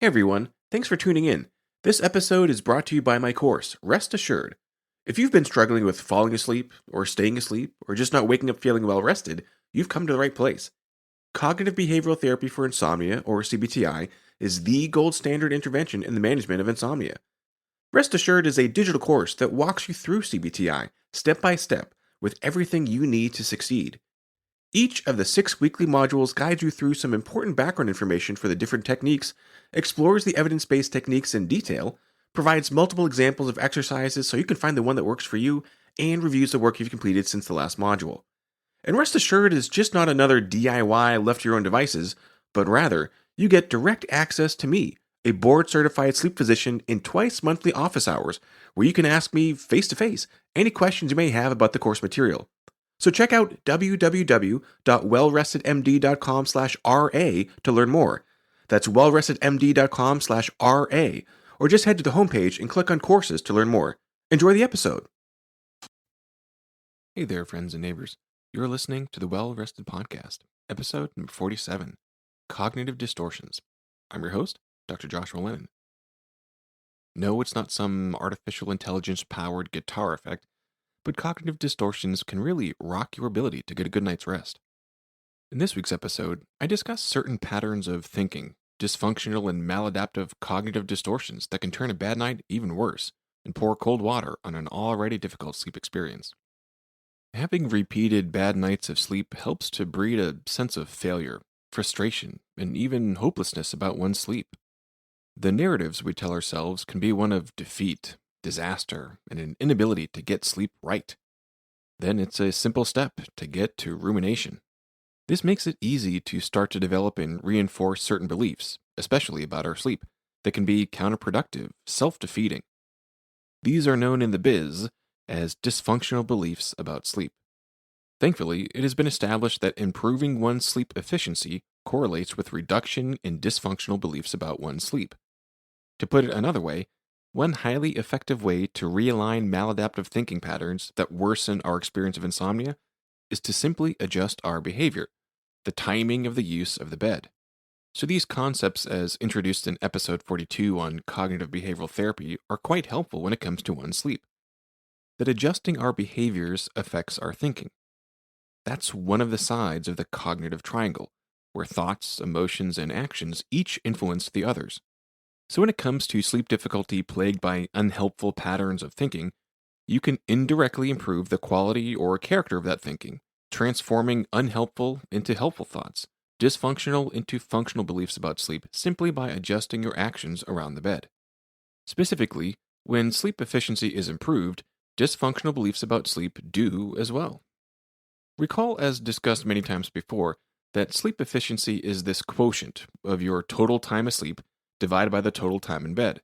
Hey everyone, thanks for tuning in. This episode is brought to you by my course, Rest Assured. If you've been struggling with falling asleep, or staying asleep, or just not waking up feeling well rested, you've come to the right place. Cognitive behavioral therapy for insomnia, or CBTI, is the gold standard intervention in the management of insomnia. Rest Assured is a digital course that walks you through CBTI, step by step, with everything you need to succeed. Each of the 6 weekly modules guides you through some important background information for the different techniques, explores the evidence based techniques in detail, provides multiple examples of exercises so you can find the one that works for you, and reviews the work you've completed since the last module. And Rest Assured is just not another DIY left to your own devices, but rather, you get direct access to me, a board certified sleep physician, in twice monthly office hours, where you can ask me face to face any questions you may have about the course material. So check out www.wellrestedmd.com/RA to learn more. That's wellrestedmd.com/RA, or just head to the homepage and click on courses to learn more. Enjoy the episode. Hey there, friends and neighbors. You're listening to the Well Rested Podcast, episode number 47, Cognitive Distortions. I'm your host, Dr. Joshua Lennon. No, it's not some artificial intelligence-powered guitar effect, but cognitive distortions can really rock your ability to get a good night's rest. In this week's episode, I discuss certain patterns of thinking, dysfunctional and maladaptive cognitive distortions that can turn a bad night even worse and pour cold water on an already difficult sleep experience. Having repeated bad nights of sleep helps to breed a sense of failure, frustration, and even hopelessness about one's sleep. The narratives we tell ourselves can be one of defeat, disaster, and an inability to get sleep right. Then it's a simple step to get to rumination. This makes it easy to start to develop and reinforce certain beliefs, especially about our sleep, that can be counterproductive, self-defeating. These are known in the biz as dysfunctional beliefs about sleep. Thankfully, it has been established that improving one's sleep efficiency correlates with reduction in dysfunctional beliefs about one's sleep. To put it another way, one highly effective way to realign maladaptive thinking patterns that worsen our experience of insomnia is to simply adjust our behavior, the timing of the use of the bed. So these concepts, as introduced in episode 42 on cognitive behavioral therapy, are quite helpful when it comes to one's sleep. That adjusting our behaviors affects our thinking. That's one of the sides of the cognitive triangle, where thoughts, emotions, and actions each influence the others. So when it comes to sleep difficulty plagued by unhelpful patterns of thinking, you can indirectly improve the quality or character of that thinking, transforming unhelpful into helpful thoughts, dysfunctional into functional beliefs about sleep simply by adjusting your actions around the bed. Specifically, when sleep efficiency is improved, dysfunctional beliefs about sleep do as well. Recall, as discussed many times before, that sleep efficiency is this quotient of your total time asleep divided by the total time in bed.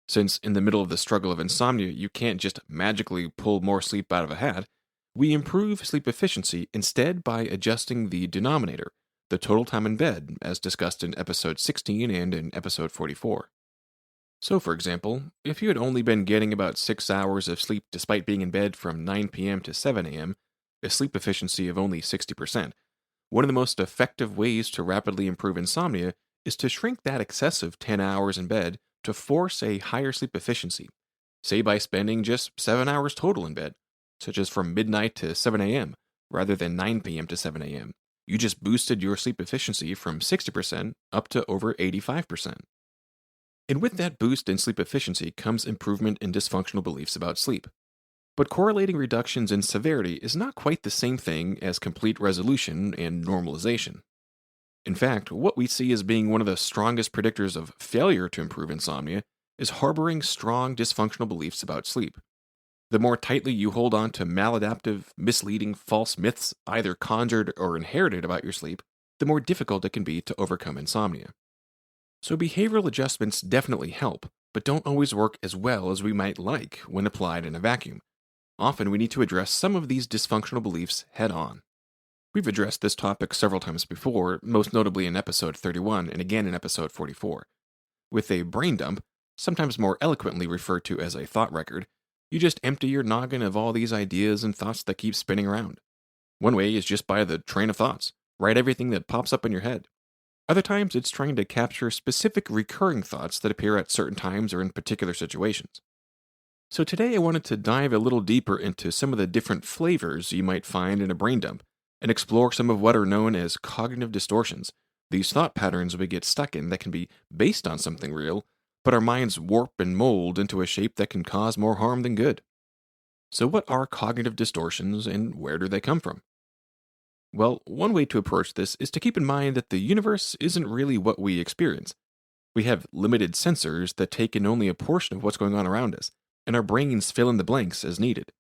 Since in the middle of the struggle of insomnia, you can't just magically pull more sleep out of a hat, we improve sleep efficiency instead by adjusting the denominator, the total time in bed, as discussed in episode 16 and in episode 44. So, for example, if you had only been getting about 6 hours of sleep despite being in bed from 9 p.m. to 7 a.m., a sleep efficiency of only 60%, one of the most effective ways to rapidly improve insomnia is to shrink that excessive 10 hours in bed to force a higher sleep efficiency, say by spending just 7 hours total in bed, such as from midnight to 7 a.m., rather than 9 p.m. to 7 a.m. You just boosted your sleep efficiency from 60% up to over 85%. And with that boost in sleep efficiency comes improvement in dysfunctional beliefs about sleep. But correlating reductions in severity is not quite the same thing as complete resolution and normalization. In fact, what we see as being one of the strongest predictors of failure to improve insomnia is harboring strong dysfunctional beliefs about sleep. The more tightly you hold on to maladaptive, misleading, false myths either conjured or inherited about your sleep, the more difficult it can be to overcome insomnia. So behavioral adjustments definitely help, but don't always work as well as we might like when applied in a vacuum. Often we need to address some of these dysfunctional beliefs head on. We've addressed this topic several times before, most notably in episode 31 and again in episode 44. With a brain dump, sometimes more eloquently referred to as a thought record, you just empty your noggin of all these ideas and thoughts that keep spinning around. One way is just by the train of thoughts. Write everything that pops up in your head. Other times, it's trying to capture specific recurring thoughts that appear at certain times or in particular situations. So today I wanted to dive a little deeper into some of the different flavors you might find in a brain dump and explore some of what are known as cognitive distortions, these thought patterns we get stuck in that can be based on something real, but our minds warp and mold into a shape that can cause more harm than good. So what are cognitive distortions and where do they come from? Well, one way to approach this is to keep in mind that the universe isn't really what we experience. We have limited sensors that take in only a portion of what's going on around us, and our brains fill in the blanks as needed.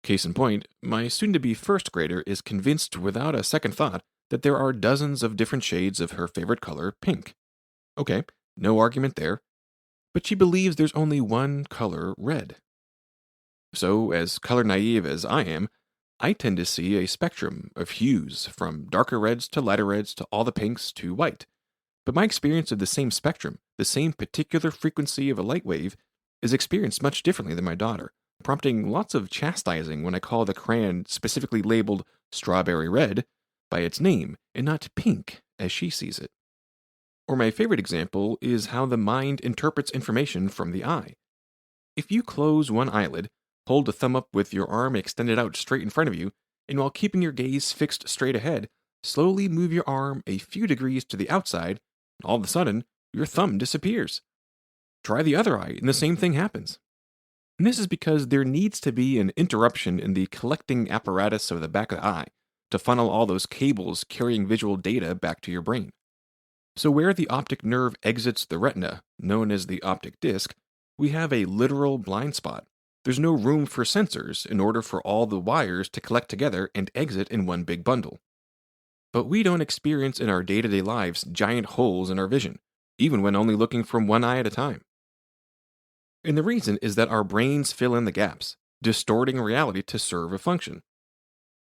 Case in point, my soon to be first grader is convinced without a second thought that there are dozens of different shades of her favorite color, pink. Okay, no argument there, but she believes there's only one color, red. So, as color naive as I tend to see a spectrum of hues, from darker reds to lighter reds to all the pinks to white. But my experience of the same spectrum, the same particular frequency of a light wave, is experienced much differently than my daughter, prompting lots of chastising when I call the crayon specifically labeled strawberry red by its name and not pink as she sees it. Or my favorite example is how the mind interprets information from the eye. If you close one eyelid, hold a thumb up with your arm extended out straight in front of you, and while keeping your gaze fixed straight ahead, slowly move your arm a few degrees to the outside, all of a sudden, your thumb disappears. Try the other eye, and the same thing happens. And this is because there needs to be an interruption in the collecting apparatus of the back of the eye to funnel all those cables carrying visual data back to your brain. So where the optic nerve exits the retina, known as the optic disc, we have a literal blind spot. There's no room for sensors in order for all the wires to collect together and exit in one big bundle. But we don't experience in our day-to-day lives giant holes in our vision, even when only looking from one eye at a time. And the reason is that our brains fill in the gaps, distorting reality to serve a function.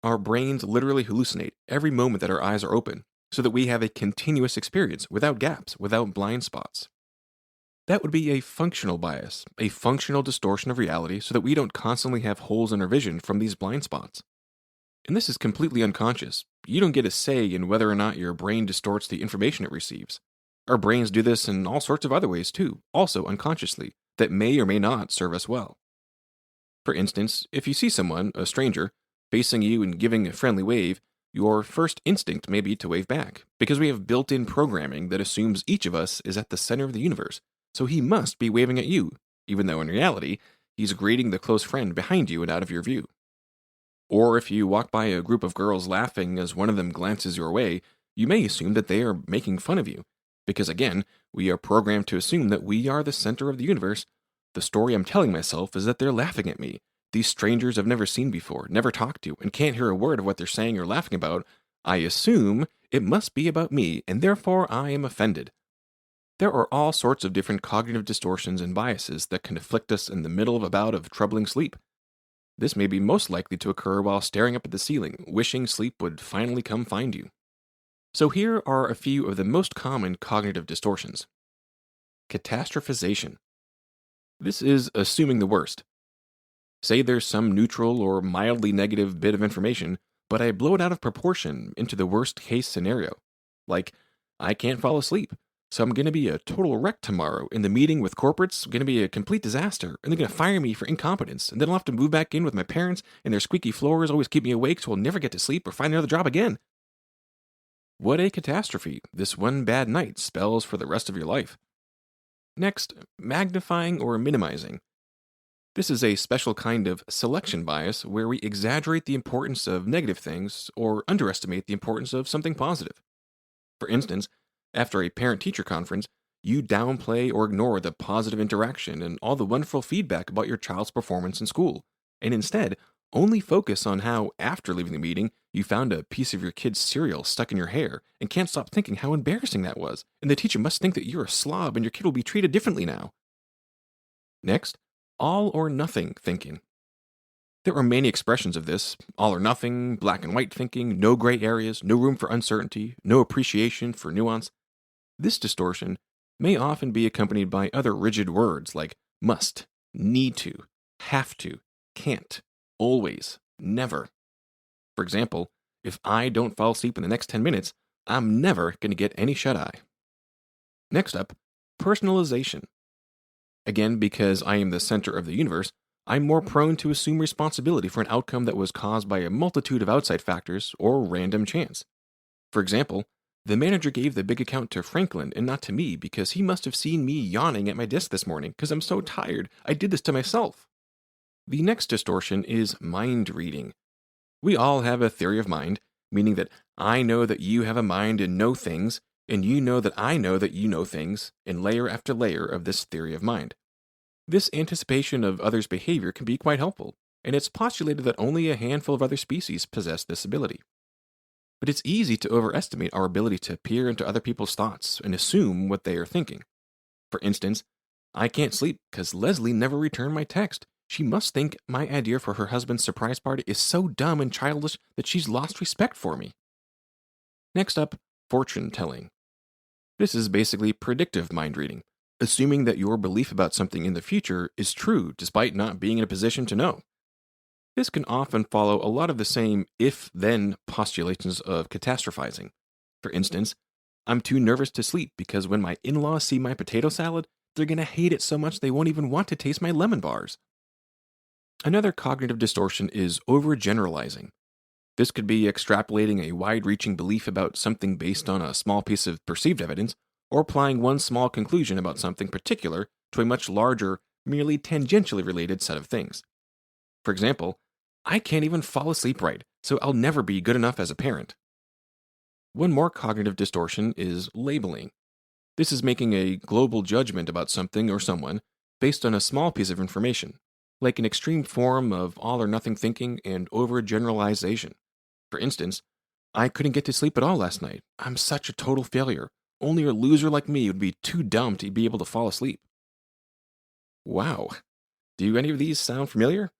Our brains literally hallucinate every moment that our eyes are open, so that we have a continuous experience without gaps, without blind spots. That would be a functional bias, a functional distortion of reality so that we don't constantly have holes in our vision from these blind spots. And this is completely unconscious. You don't get a say in whether or not your brain distorts the information it receives. Our brains do this in all sorts of other ways too, also unconsciously, that may or may not serve us well. For instance, if you see someone, a stranger, facing you and giving a friendly wave, your first instinct may be to wave back, because we have built-in programming that assumes each of us is at the center of the universe, so he must be waving at you, even though in reality, he's greeting the close friend behind you and out of your view. Or if you walk by a group of girls laughing as one of them glances your way, you may assume that they are making fun of you, because again, we are programmed to assume that we are the center of the universe. The story I'm telling myself is that they're laughing at me. These strangers I've never seen before, never talked to, and can't hear a word of what they're saying or laughing about. I assume it must be about me, and therefore I am offended. There are all sorts of different cognitive distortions and biases that can afflict us in the middle of a bout of troubling sleep. This may be most likely to occur while staring up at the ceiling, wishing sleep would finally come find you. So here are a few of the most common cognitive distortions. Catastrophization. This is assuming the worst. Say there's some neutral or mildly negative bit of information, but I blow it out of proportion into the worst case scenario. Like, I can't fall asleep, so I'm going to be a total wreck tomorrow, and the meeting with corporate's going to be a complete disaster, and they're going to fire me for incompetence, and then I'll have to move back in with my parents, and their squeaky floors always keep me awake, so I'll never get to sleep or find another job again. What a catastrophe this one bad night spells for the rest of your life. Next, magnifying or minimizing. This is a special kind of selection bias where we exaggerate the importance of negative things or underestimate the importance of something positive. For instance, after a parent-teacher conference, you downplay or ignore the positive interaction and all the wonderful feedback about your child's performance in school, and instead only focus on how, after leaving the meeting, you found a piece of your kid's cereal stuck in your hair and can't stop thinking how embarrassing that was, and the teacher must think that you're a slob and your kid will be treated differently now. Next, all or nothing thinking. There are many expressions of this: all or nothing, black and white thinking, no gray areas, no room for uncertainty, no appreciation for nuance. This distortion may often be accompanied by other rigid words like must, need to, have to, can't, always, never. For example, if I don't fall asleep in the next 10 minutes, I'm never going to get any shut-eye. Next up, personalization. Again, because I am the center of the universe, I'm more prone to assume responsibility for an outcome that was caused by a multitude of outside factors or random chance. For example, the manager gave the big account to Franklin and not to me because he must have seen me yawning at my desk this morning because I'm so tired. I did this to myself. The next distortion is mind reading. We all have a theory of mind, meaning that I know that you have a mind and know things, and you know that I know that you know things, in layer after layer of this theory of mind. This anticipation of others' behavior can be quite helpful, and it's postulated that only a handful of other species possess this ability. But it's easy to overestimate our ability to peer into other people's thoughts and assume what they are thinking. For instance, I can't sleep because Leslie never returned my text. She must think my idea for her husband's surprise party is so dumb and childish that she's lost respect for me. Next up, fortune telling. This is basically predictive mind reading, assuming that your belief about something in the future is true despite not being in a position to know. This can often follow a lot of the same if-then postulations of catastrophizing. For instance, I'm too nervous to sleep because when my in-laws see my potato salad, they're going to hate it so much they won't even want to taste my lemon bars. Another cognitive distortion is overgeneralizing. This could be extrapolating a wide-reaching belief about something based on a small piece of perceived evidence, or applying one small conclusion about something particular to a much larger, merely tangentially related set of things. For example, I can't even fall asleep right, so I'll never be good enough as a parent. One more cognitive distortion is labeling. This is making a global judgment about something or someone based on a small piece of information, like an extreme form of all or nothing thinking and overgeneralization. For instance, I couldn't get to sleep at all last night. I'm such a total failure. Only a loser like me would be too dumb to be able to fall asleep. Wow. Do any of these sound familiar?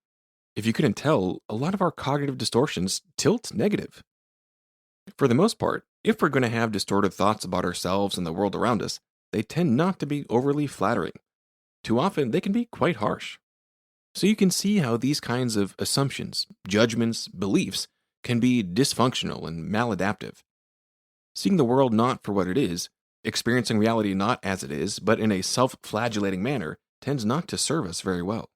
If you couldn't tell, a lot of our cognitive distortions tilt negative. For the most part, if we're going to have distorted thoughts about ourselves and the world around us, they tend not to be overly flattering. Too often, they can be quite harsh. So you can see how these kinds of assumptions, judgments, beliefs can be dysfunctional and maladaptive. Seeing the world not for what it is, experiencing reality not as it is, but in a self-flagellating manner, tends not to serve us very well.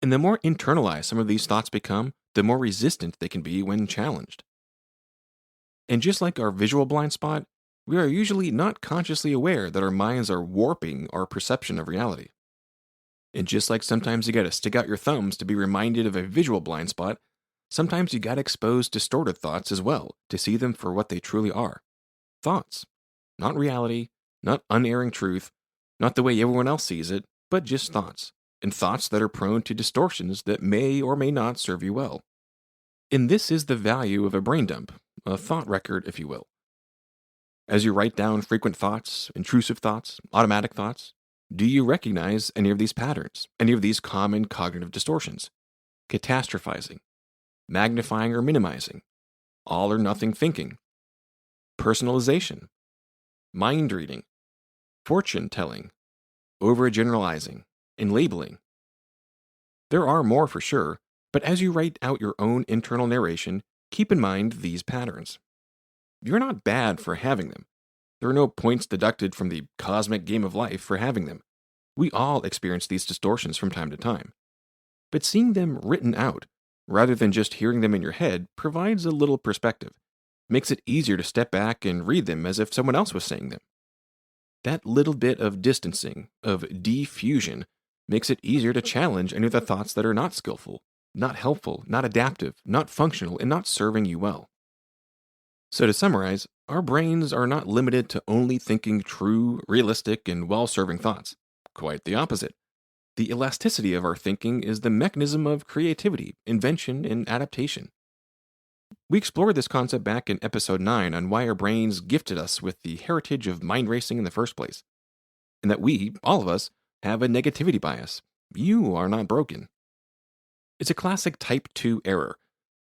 And the more internalized some of these thoughts become, the more resistant they can be when challenged. And just like our visual blind spot, we are usually not consciously aware that our minds are warping our perception of reality. And just like sometimes you gotta stick out your thumbs to be reminded of a visual blind spot, sometimes you gotta expose distorted thoughts as well to see them for what they truly are. Thoughts. Not reality, not unerring truth, not the way everyone else sees it, but just thoughts. And thoughts that are prone to distortions that may or may not serve you well. And this is the value of a brain dump, a thought record, if you will. As you write down frequent thoughts, intrusive thoughts, automatic thoughts, do you recognize any of these patterns, any of these common cognitive distortions? Catastrophizing, magnifying or minimizing, all or nothing thinking, personalization, mind reading, fortune telling, overgeneralizing, and labeling. There are more for sure, but as you write out your own internal narration, keep in mind these patterns. You're not bad for having them. There are no points deducted from the cosmic game of life for having them. We all experience these distortions from time to time. But seeing them written out, rather than just hearing them in your head, provides a little perspective, makes it easier to step back and read them as if someone else was saying them. That little bit of distancing, of diffusion, makes it easier to challenge any of the thoughts that are not skillful, not helpful, not adaptive, not functional, and not serving you well. So to summarize, our brains are not limited to only thinking true, realistic, and well-serving thoughts. Quite the opposite. The elasticity of our thinking is the mechanism of creativity, invention, and adaptation. We explored this concept back in episode 9 on why our brains gifted us with the heritage of mind racing in the first place, and that we, all of us, have a negativity bias. You are not broken. It's a classic type 2 error.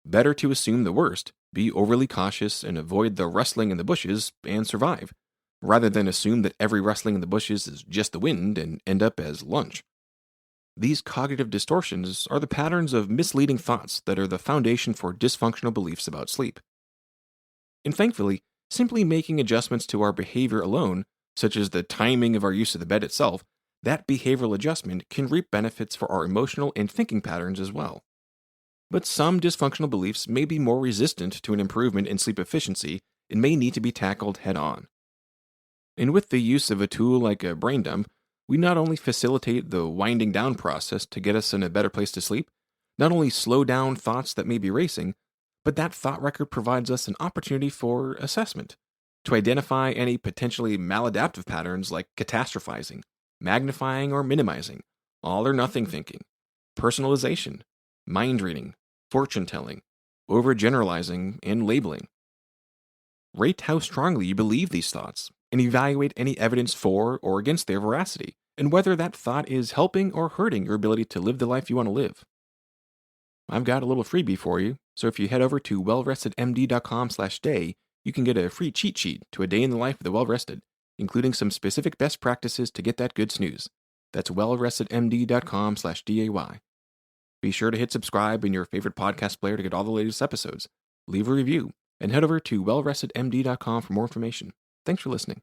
Better to assume the worst, be overly cautious, and avoid the rustling in the bushes and survive, rather than assume that every rustling in the bushes is just the wind and end up as lunch. These cognitive distortions are the patterns of misleading thoughts that are the foundation for dysfunctional beliefs about sleep. And thankfully, simply making adjustments to our behavior alone, such as the timing of our use of the bed itself, that behavioral adjustment can reap benefits for our emotional and thinking patterns as well. But some dysfunctional beliefs may be more resistant to an improvement in sleep efficiency and may need to be tackled head on. And with the use of a tool like a brain dump, we not only facilitate the winding down process to get us in a better place to sleep, not only slow down thoughts that may be racing, but that thought record provides us an opportunity for assessment to identify any potentially maladaptive patterns like catastrophizing, magnifying or minimizing, all or nothing thinking, personalization, mind reading, fortune telling, overgeneralizing, and labeling. Rate how strongly you believe these thoughts and evaluate any evidence for or against their veracity and whether that thought is helping or hurting your ability to live the life you want to live. I've got a little freebie for you, so if you head over to wellrestedmd.com/day, you can get a free cheat sheet to a day in the life of the well-rested, including some specific best practices to get that good snooze. That's wellrestedmd.com/day. Be sure to hit subscribe in your favorite podcast player to get all the latest episodes. Leave a review, and head over to wellrestedmd.com for more information. Thanks for listening.